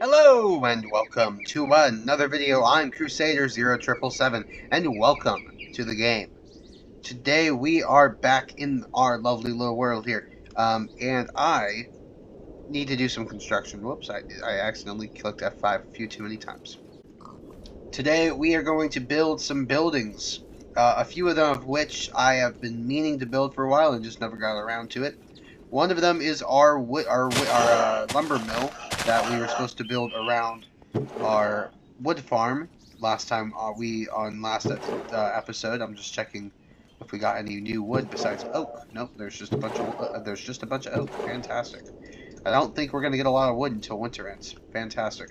Hello and welcome to another video. I'm Crusader0777 and welcome to the game. Today we are back in our lovely little world here, and I need to do some construction. Whoops, I accidentally clicked F5 a few too many times. Today we are going to build some buildings, a few of them of which I have been meaning to build for a while and just never got around to it. One of them is our lumber mill that we were supposed to build around our wood farm last time episode. I'm just checking if we got any new wood besides oak. Nope, there's just a bunch of oak. Fantastic. I don't think we're gonna get a lot of wood until winter ends. Fantastic.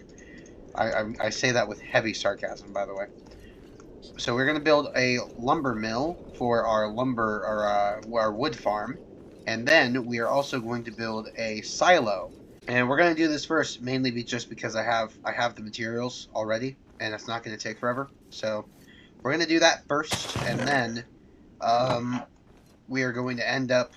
I say that with heavy sarcasm, by the way. So we're gonna build a lumber mill for our our wood farm. And then we are also going to build a silo. And we're going to do this first, mainly just because I have the materials already, and it's not going to take forever. So we're going to do that first, and then we are going to end up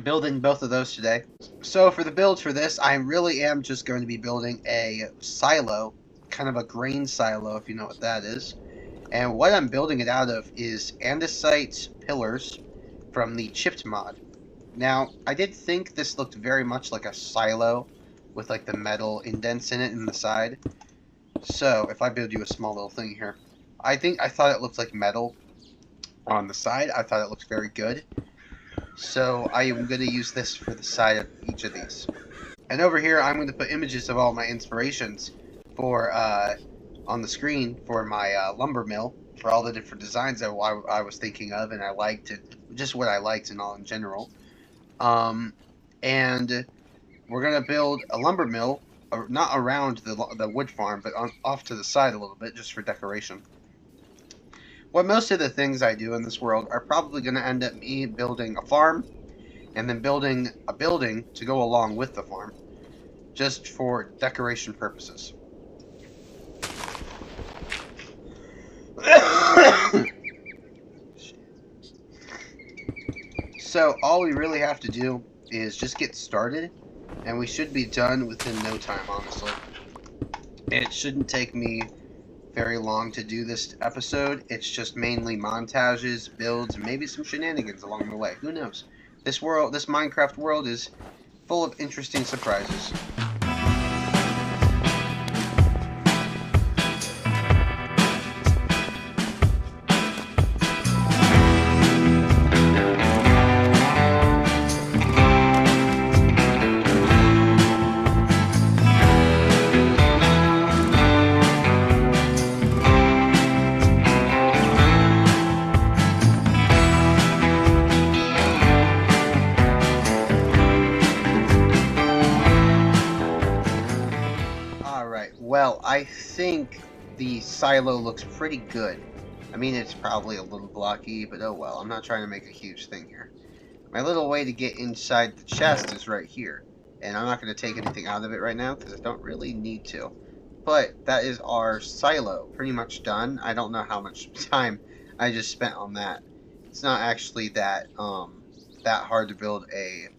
building both of those today. So for the builds for this, I really am just going to be building a silo, kind of a grain silo, if you know what that is. And what I'm building it out of is andesite pillars from the chipped mod. Now, I did think this looked very much like a silo with like the metal indents in it in the side. So, if I build you a small little thing here, I thought it looked like metal on the side. I thought it looked very good. So, I am going to use this for the side of each of these. And over here, I'm going to put images of all my inspirations for on the screen for my lumber mill, for all the different designs that I was thinking of and I liked, and just what I liked and all in general. And we're going to build a lumber mill, not around the wood farm, but off to the side a little bit, just for decoration. Well, most of the things I do in this world are probably going to end up me building a farm, and then building a building to go along with the farm, just for decoration purposes. So all we really have to do is just get started, and we should be done within no time, honestly. It shouldn't take me very long to do this episode. It's just mainly montages, builds, and maybe some shenanigans along the way. Who knows? This Minecraft world is full of interesting surprises. Well, I think the silo looks pretty good. I mean, it's probably a little blocky, but oh well. I'm not trying to make a huge thing here. My little way to get inside the chest is right here. And I'm not going to take anything out of it right now, because I don't really need to. But that is our silo, pretty much done. I don't know how much time I just spent on that. It's not actually that hard to build a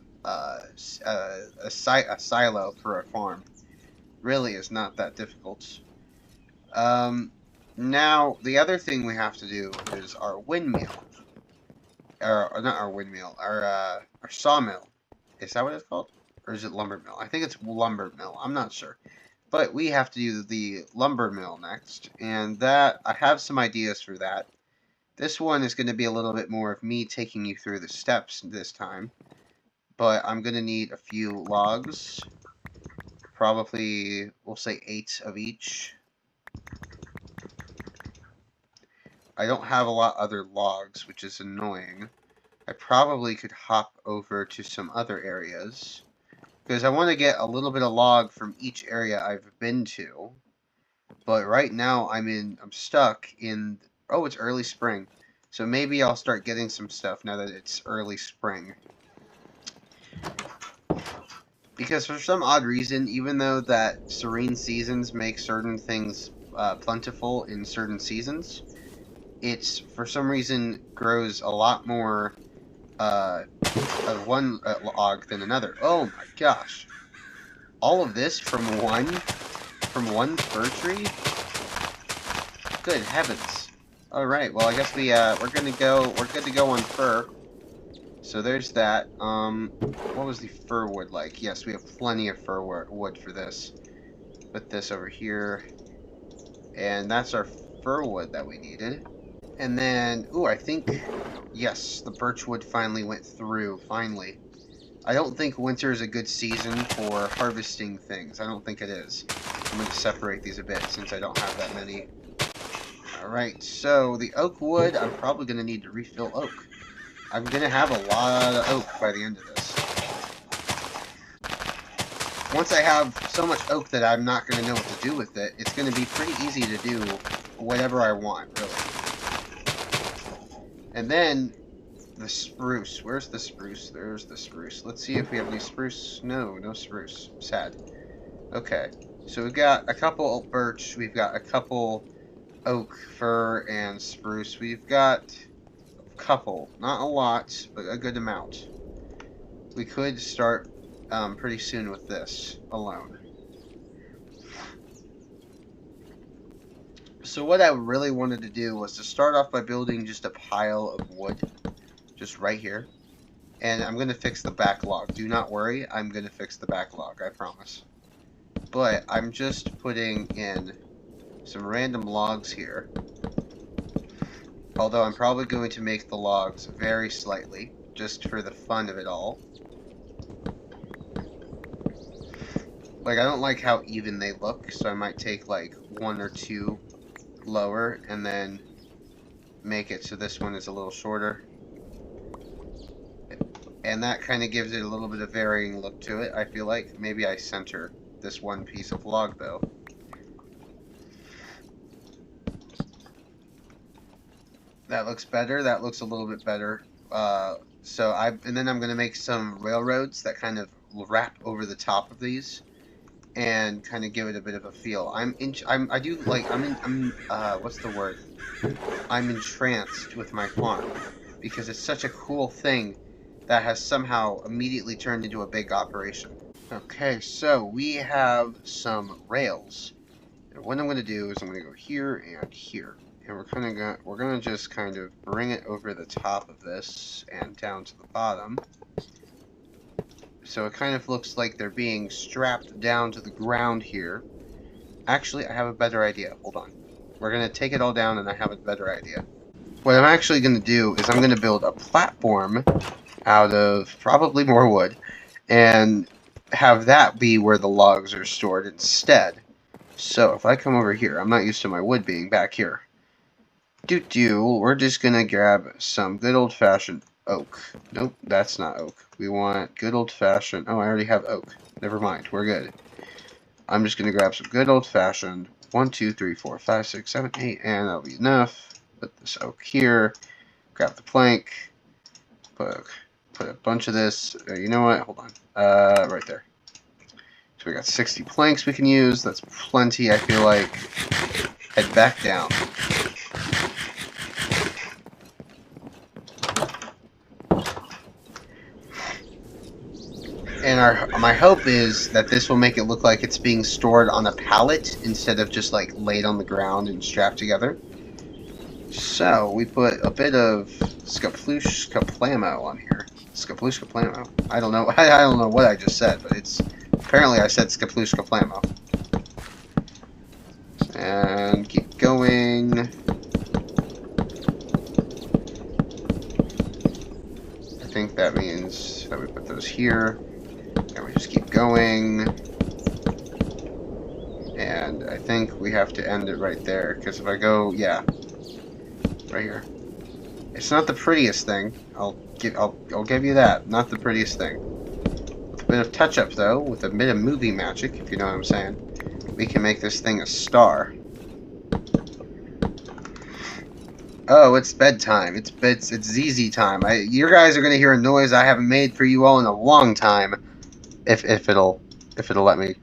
silo for a farm. Really is not that difficult. Now, the other thing we have to do is our windmill. Or not our windmill, our sawmill. Is that what it's called? Or is it lumber mill? I think it's lumber mill. I'm not sure. But we have to do the lumber mill next. And that, I have some ideas for that. This one is going to be a little bit more of me taking you through the steps this time. But I'm going to need a few logs. Probably, we'll say 8 of each. I don't have a lot other logs, which is annoying. I probably could hop over to some other areas, because I want to get a little bit of log from each area I've been to. But right now I'm stuck in, oh, it's early spring. So maybe I'll start getting some stuff now that it's early spring. Because for some odd reason, even though that serene seasons make certain things plentiful in certain seasons, it's for some reason grows a lot more of one log than another. Oh my gosh. all of this from one fir tree? Good heavens. Alright, well I guess we're good to go on fir. So there's that. What was the fir wood like? Yes, we have plenty of fir wood for this. Put this over here. And that's our fir wood that we needed. And then, ooh, I think, yes, the birch wood finally went through, finally. I don't think winter is a good season for harvesting things. I don't think it is. I'm going to separate these a bit since I don't have that many. Alright, so the oak wood, I'm probably going to need to refill oak. I'm going to have a lot of oak by the end of this. Once I have so much oak that I'm not going to know what to do with it, it's going to be pretty easy to do whatever I want, really. And then, the spruce. Where's the spruce? There's the spruce. Let's see if we have any spruce. No, no spruce. Sad. Okay, so we've got a couple birch, we've got a couple oak, fir, and spruce. We've got a couple. Not a lot, but a good amount. We could start pretty soon with this alone. So what I really wanted to do was to start off by building just a pile of wood, just right here. And I'm going to fix the backlog. Do not worry, I'm going to fix the backlog, I promise. But I'm just putting in some random logs here. Although I'm probably going to make the logs very slightly, just for the fun of it all. Like, I don't like how even they look, so I might take like one or two lower and then make it so this one is a little shorter. And that kind of gives it a little bit of varying look to it, I feel like. Maybe I center this one piece of log, though. That looks better. That looks a little bit better. And then I'm going to make some railroads that kind of wrap over the top of these and kind of give it a bit of a feel. I'm entranced with my farm because it's such a cool thing that has somehow immediately turned into a big operation. Okay, so we have some rails. And what I'm going to do is I'm going to go here and here. And we're gonna just kind of bring it over the top of this and down to the bottom. So it kind of looks like they're being strapped down to the ground here. Actually, I have a better idea. Hold on. We're gonna take it all down and I have a better idea. What I'm actually gonna do is I'm gonna build a platform out of probably more wood and have that be where the logs are stored instead. So if I come over here, I'm not used to my wood being back here. We're just gonna grab some good old-fashioned oak. Nope, that's not oak. We want good old-fashioned... Oh, I already have oak. Never mind, we're good. I'm just gonna grab some good old-fashioned 1, 2, 3, 4, 5, 6, 7, 8, and that'll be enough. Put this oak here. Grab the plank. Put a bunch of this. You know what? Hold on. Right there. So we got 60 planks we can use. That's plenty, I feel like. Head back down. And my hope is that this will make it look like it's being stored on a pallet instead of just like laid on the ground and strapped together. So we put a bit of Skaplushkaplamo on here. Skaplushkaplamo. I don't know. I don't know what I just said, but it's apparently I said Skaplushkaplamo. And keep going. I think that means that we put those here. And we just keep going. And I think we have to end it right there. Because if I go, yeah. Right here. It's not the prettiest thing. I'll give you that. Not the prettiest thing. With a bit of touch-up, though, with a bit of movie magic, if you know what I'm saying, we can make this thing a star. Oh, it's bedtime. It's ZZ time. You guys are gonna hear a noise I haven't made for you all in a long time. If it'll let me.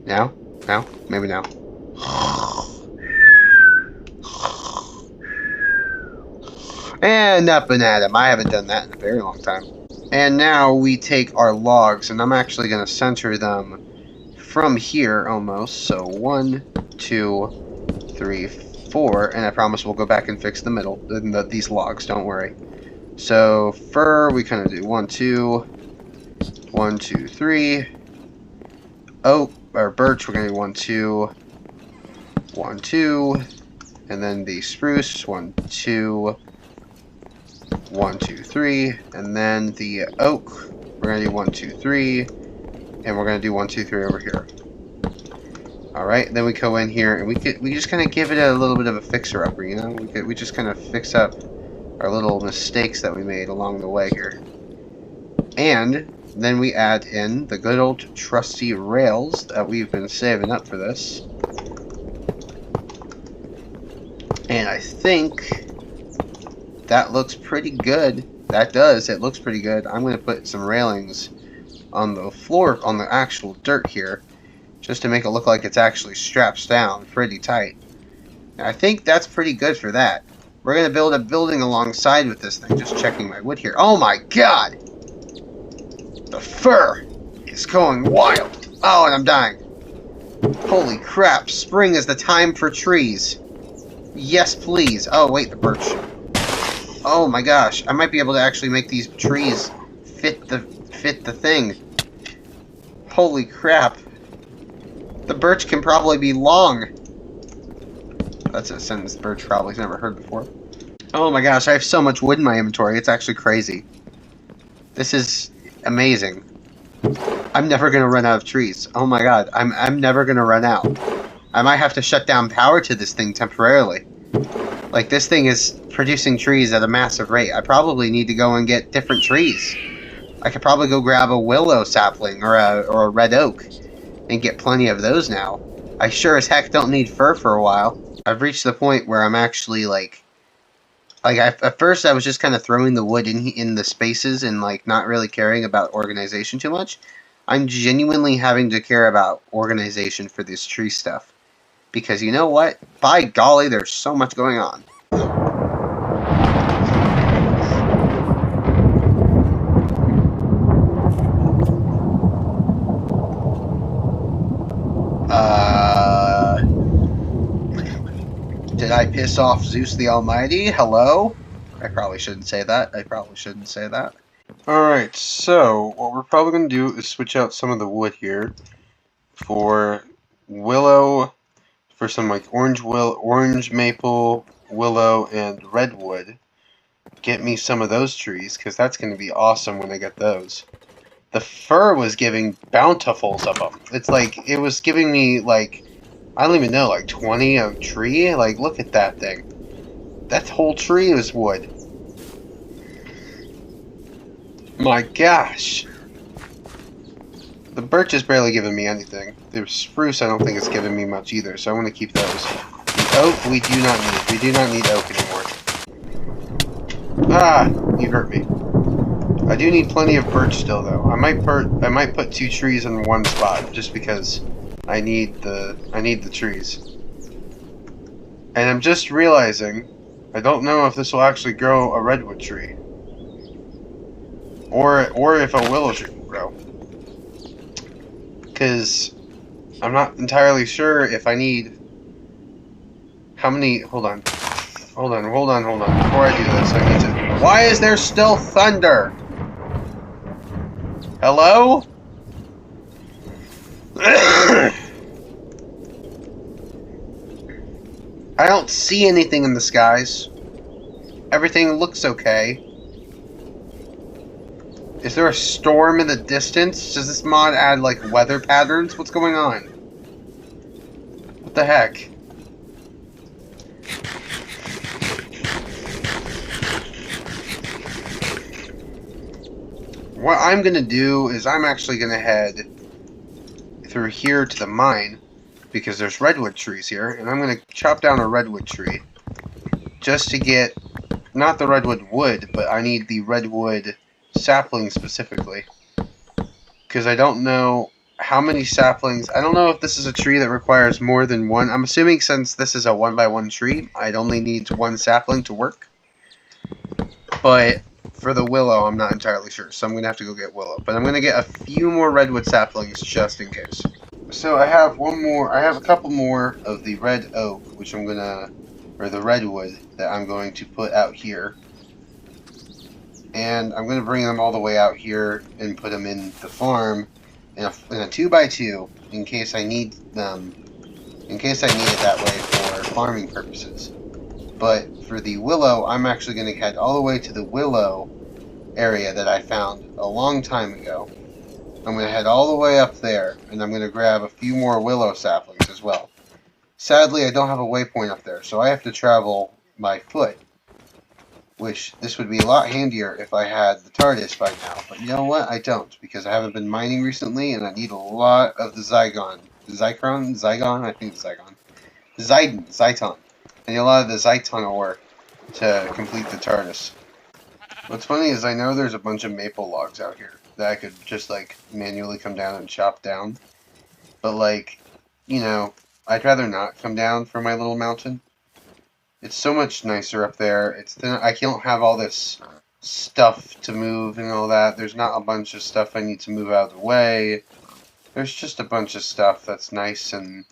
Now? Now? Maybe now. And up and at him. I haven't done that in a very long time. And now we take our logs, and I'm actually going to center them from here almost. So 1, 2, 3, 4, and I promise we'll go back and fix the middle, these logs, don't worry. So fir, we kind of do 1, 2, 1, 2, 3. Oak, or birch, we're going to do 1, 2, 1, 2. And then the spruce, 1, 2, 1, 2, 3. And then the oak, we're going to do 1, 2, 3. And we're going to do 1, 2, 3 over here. Alright, then we go in here and we just kind of give it a little bit of a fixer-upper, you know? We just kind of fix up our little mistakes that we made along the way here. And then we add in the good old trusty rails that we've been saving up for this. And I think that looks pretty good. That does. It looks pretty good. I'm going to put some railings on the floor, on the actual dirt here, just to make it look like it's actually strapped down pretty tight. And I think that's pretty good for that. We're going to build a building alongside with this thing. Just checking my wood here. Oh my god! The fir is going wild. Oh, and I'm dying. Holy crap. Spring is the time for trees. Yes, please. Oh, wait, the birch. Oh my gosh. I might be able to actually make these trees fit the thing. Holy crap. The birch can probably be long. That's a sentence birch probably's never heard before. Oh my gosh, I have so much wood in my inventory. It's actually crazy. This is amazing. I'm never gonna run out of trees. Oh my god, I'm never gonna run out. I might have to shut down power to this thing temporarily. Like, this thing is producing trees at a massive rate. I probably need to go and get different trees. I could probably go grab a willow sapling or a red oak and get plenty of those now. I sure as heck don't need fir for a while. I've reached the point where I'm actually at first I was just kind of throwing the wood in the spaces and like not really caring about organization too much. I'm genuinely having to care about organization for this tree stuff. Because you know what? By golly, there's so much going on. Did I piss off Zeus the Almighty? Hello? I probably shouldn't say that. Alright, so what we're probably going to do is switch out some of the wood here for willow, for some like orange maple, willow, and redwood. Get me some of those trees, because that's going to be awesome when I get those. The fir was giving bountifuls of them. It's like, it was giving me like, I don't even know, like 20 a tree? Like, look at that thing. That whole tree is wood. My gosh. The birch is barely giving me anything. The spruce I don't think is giving me much either, so I'm going to keep those. The oak we do not need. We do not need oak anymore. Ah, you hurt me. I do need plenty of birch still, though. I might put 2 trees in one spot, just because I need the trees. And I'm just realizing, I don't know if this will actually grow a redwood tree. Or if a willow tree will grow. Because I'm not entirely sure if I need... How many... Hold on. Before I do this, I need to... Why is there still thunder? Hello? I don't see anything in the skies. Everything looks okay. Is there a storm in the distance? Does this mod add, like, weather patterns? What's going on? What the heck? What I'm gonna do is I'm actually gonna head through here to the mine, because there's redwood trees here, and I'm gonna chop down a redwood tree just to get, not the redwood wood, but I need the redwood sapling specifically, because I don't know how many saplings. I don't know if this is a tree that requires more than one. I'm assuming since this is a 1x1 tree, I'd only need 1 sapling to work, but for the willow, I'm not entirely sure, so I'm going to have to go get willow. But I'm going to get a few more redwood saplings just in case. So I have a couple more of the red oak, which I'm going to, or the redwood that I'm going to put out here. And I'm going to bring them all the way out here and put them in the farm in a 2x2 in case I need them, in case I need it that way for farming purposes. But for the willow, I'm actually going to head all the way to the willow area that I found a long time ago. I'm going to head all the way up there, and I'm going to grab a few more willow saplings as well. Sadly, I don't have a waypoint up there, so I have to travel by foot. Which, this would be a lot handier if I had the TARDIS by now. But you know what? I don't, because I haven't been mining recently, and I need a lot of the Zygon. Zygon? I think it's Zygon. Zyton. I need a lot of the Zyton ore to complete the TARDIS. What's funny is I know there's a bunch of maple logs out here that I could just, like, manually come down and chop down. But, like, you know, I'd rather not come down from my little mountain. It's so much nicer up there. I don't have all this stuff to move and all that. There's not a bunch of stuff I need to move out of the way. There's just a bunch of stuff that's nice and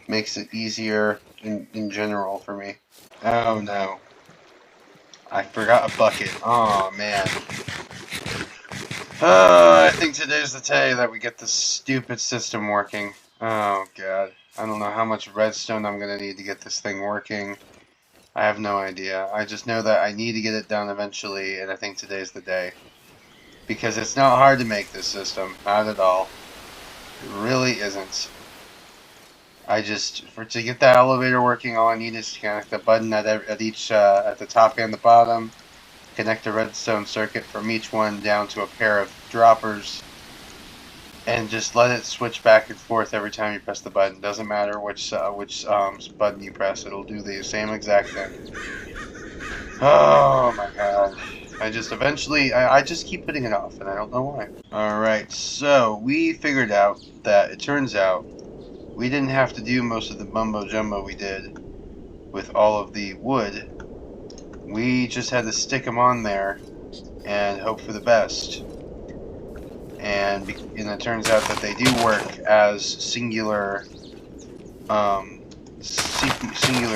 makes it easier in general for me. Oh no. I forgot a bucket. Oh man. I think today's the day that we get this stupid system working. Oh god. I don't know how much redstone I'm going to need to get this thing working. I have no idea. I just know that I need to get it done eventually, and I think today's the day. Because it's not hard to make this system. Not at all. It really isn't. To get that elevator working, all I need is to connect the button at the top and the bottom. Connect a redstone circuit from each one down to a pair of droppers. And just let it switch back and forth every time you press the button. Doesn't matter which button you press. It'll do the same exact thing. Oh my god. I just keep putting it off, and I don't know why. Alright, so we figured out that it turns out we didn't have to do most of the mumbo jumbo we did with all of the wood. We just had to stick them on there and hope for the best. And it turns out that they do work as singular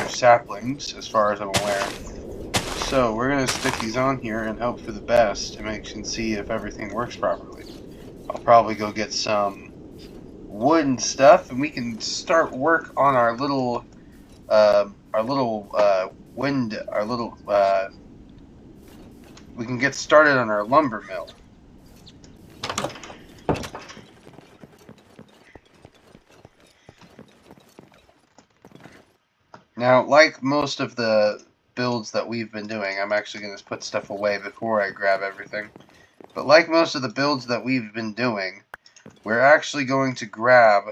saplings, as far as I'm aware. So we're going to stick these on here and hope for the best and see if everything works properly. I'll probably go get some wood and stuff, and we can start work on we can get started on our lumber mill. Now, like most of the builds that we've been doing, I'm actually going to put stuff away before I grab everything. But like most of the builds that we've been doing, we're actually going to grab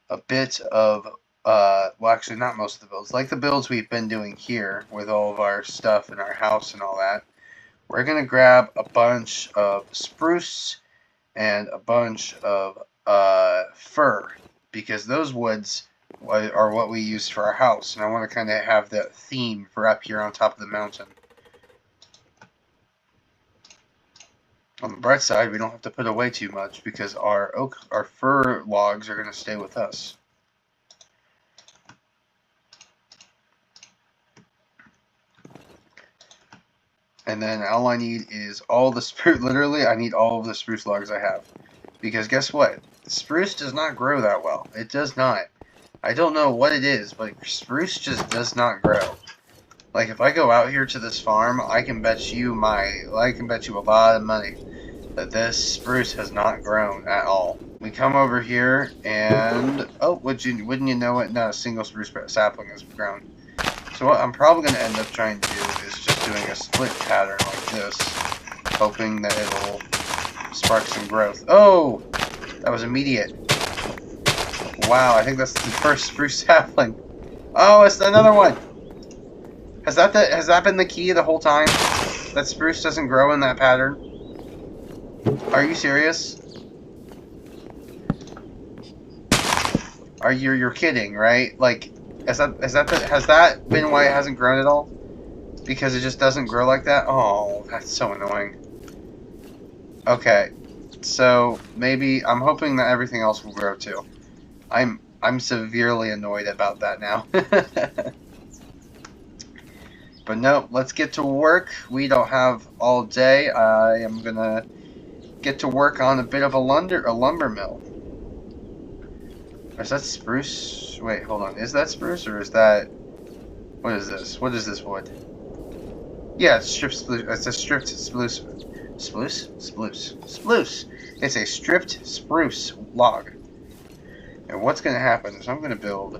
a bit of, well actually not most of the builds, like the builds we've been doing here with all of our stuff in our house and all that. We're going to grab a bunch of spruce and a bunch of fir, because those woods are what we use for our house, and I want to kind of have that theme for up here on top of the mountain. On the bright side, we don't have to put away too much because our fir logs are going to stay with us. And then all I need is all the spruce. Literally, I need all of the spruce logs I have, because guess what? Spruce does not grow that well. It does not. I don't know what it is, but spruce just does not grow. Like, if I go out here to this farm, I can bet you a lot of money that this spruce has not grown at all. We come over here, and oh, wouldn't you know it? Not a single spruce sapling has grown. So what I'm probably going to end up trying to do is just doing a split pattern like this, hoping that it'll spark some growth. Oh, that was immediate. Wow, I think that's the first spruce sapling. Oh, it's another one. Has that been the key the whole time? That spruce doesn't grow in that pattern? Are you serious? You're kidding, right? Like, has that been why it hasn't grown at all? Because it just doesn't grow like that? Oh, that's so annoying. Okay, so maybe I'm hoping that everything else will grow too. I'm severely annoyed about that now. But no, let's get to work. We don't have all day. I am gonna get to work on a bit of a lumber mill. Is that spruce? Wait, hold on. Is that spruce or is that... What is this? What is this wood? Yeah, it's stripped spruce. It's a stripped spruce. Spruce? Spruce. Spruce! It's a stripped spruce log. And what's going to happen is I'm going to build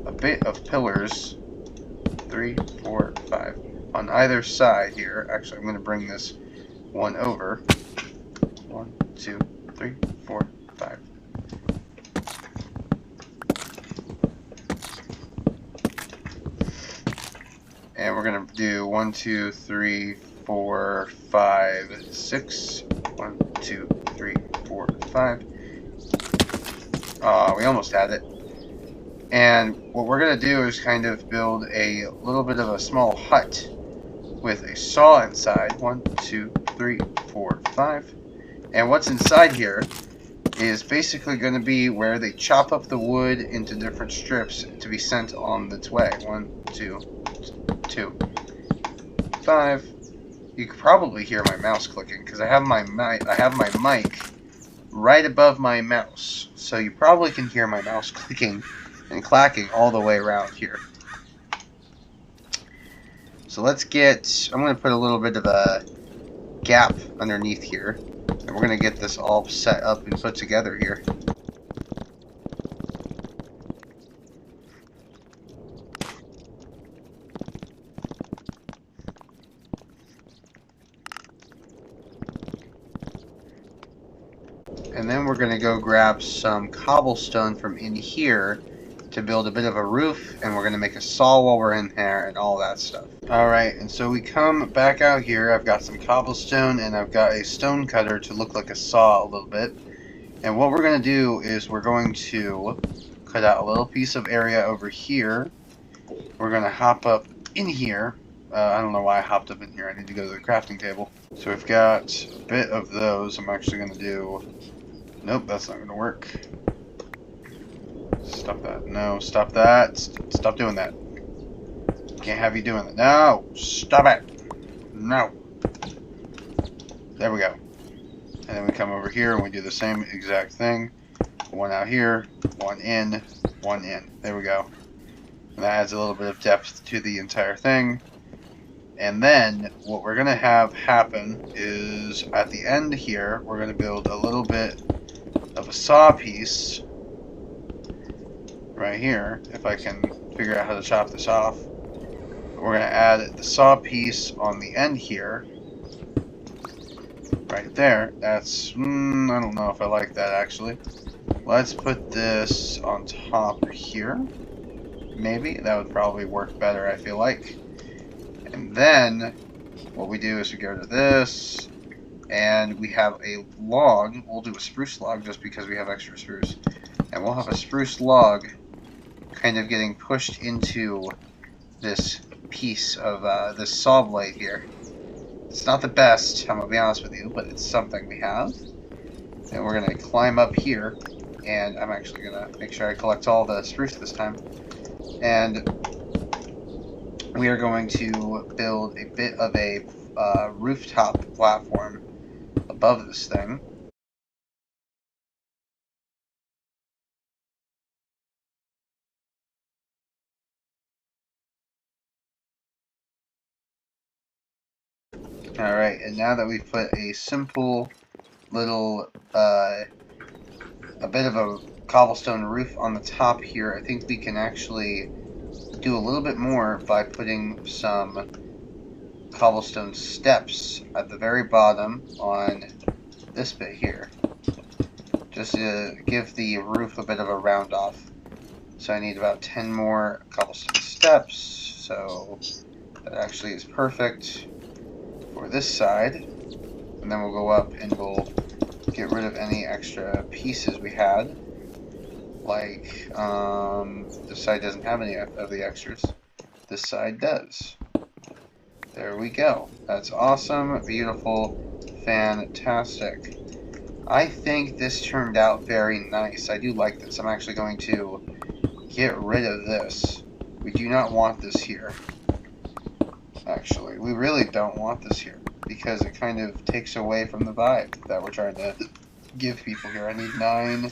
a bit of pillars, 3, 4, 5, on either side here. Actually, I'm going to bring this one over. 1, 2, 3, 4, 5. And we're going to do 1, 2, 3, 4, 5, 6. 1, 2, 3, 4, 5. We almost had it. And what we're going to do is kind of build a little bit of a small hut with a saw inside. 1, 2, 3, 4, 5. And what's inside here is basically going to be where they chop up the wood into different strips to be sent on its way. 1, 2, 2, 5. You could probably hear my mouse clicking because I have my mic right above my mouse, so you probably can hear my mouse clicking and clacking all the way around here. So let's get, I'm going to put a little bit of a gap underneath here, and we're going to get this all set up and put together here. And then we're going to go grab some cobblestone from in here to build a bit of a roof, and we're going to make a saw while we're in there and all that stuff. Alright, and so we come back out here. I've got some cobblestone and I've got a stone cutter to look like a saw a little bit. And what we're going to do is we're going to cut out a little piece of area over here. We're going to hop up in here. I don't know why I hopped up in here. I need to go to the crafting table. So we've got a bit of those. I'm actually going to do... Nope, that's not going to work. Stop that. No, stop that. Stop doing that. Can't have you doing that. No! Stop it! No! There we go. And then we come over here and we do the same exact thing. One out here, one in, one in. There we go. And that adds a little bit of depth to the entire thing. And then what we're going to have happen is at the end here, we're going to build a little bit of a saw piece right here, if I can figure out how to chop this off. We're going to add the saw piece on the end here, right there. That's, I don't know if I like that actually. Let's put this on top here. Maybe, that would probably work better, I feel like. And then, what we do is we go to this, and we have a log. We'll do a spruce log just because we have extra spruce. And we'll have a spruce log kind of getting pushed into this piece of this saw blade here. It's not the best, I'm going to be honest with you, but it's something we have. And we're going to climb up here, and I'm actually going to make sure I collect all the spruce this time. And we are going to build a bit of a rooftop platform above this thing. Alright, and now that we've put a simple little, a bit of a cobblestone roof on the top here, I think we can actually do a little bit more by putting some cobblestone steps at the very bottom on this bit here, just to give the roof a bit of a round off. So I need about 10 more cobblestone steps, so that actually is perfect for this side. And then we'll go up and we'll get rid of any extra pieces we had. Like, this side doesn't have any of the extras. This side does. There we go. That's awesome, beautiful, Fantastic. I think this turned out very nice. I do like this. I'm actually going to get rid of this. We do not want this here. Actually, we really don't want this here because it kind of takes away from the vibe that we're trying to give people here. I need 9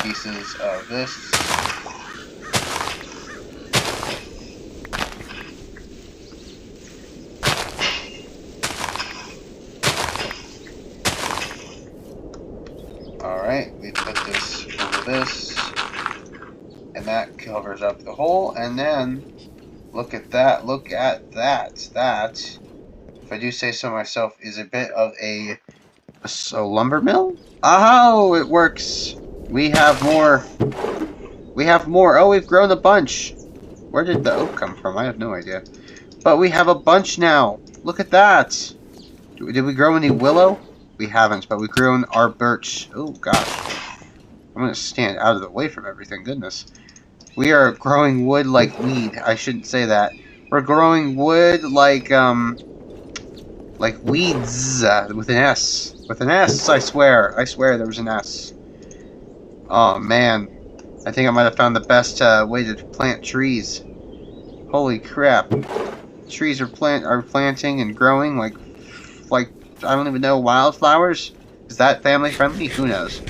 pieces of this. Alright, we put this over this, and that covers up the hole, and then look at that, look at that. That, if I do say so myself, is a bit of a lumber mill? Oh, it works! We have more. We have more. Oh, we've grown a bunch. Where did the oak come from? I have no idea. But we have a bunch now. Look at that. Did we grow any willow? We haven't, but we've grown our birch. Oh, gosh. I'm going to stand out of the way from everything. Goodness. We are growing wood like weed. I shouldn't say that. We're growing wood like weeds with an S. With an S, I swear. I swear there was an S. Oh, man. I think I might have found the best way to plant trees. Holy crap. Trees are planting and growing like I don't even know, wildflowers? Is that family friendly? Who knows?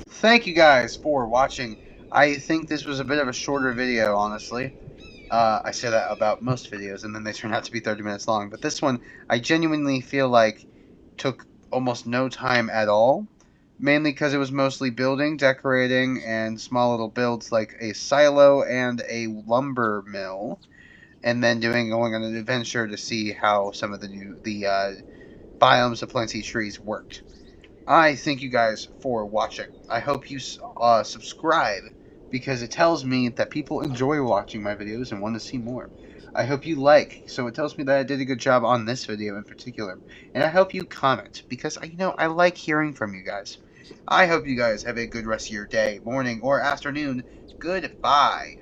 Thank you guys for watching. I think this was a bit of a shorter video, honestly. I say that about most videos, and then they turn out to be 30 minutes long. But this one, I genuinely feel like took almost no time at all. Mainly because it was mostly building, decorating, and small little builds like a silo and a lumber mill. And then going on an adventure to see how some of the biomes of plenty trees worked. I thank you guys for watching. I hope you subscribe because it tells me that people enjoy watching my videos and want to see more. I hope you like, so it tells me that I did a good job on this video in particular. And I hope you comment because I like hearing from you guys. I hope you guys have a good rest of your day, morning, or afternoon. Goodbye.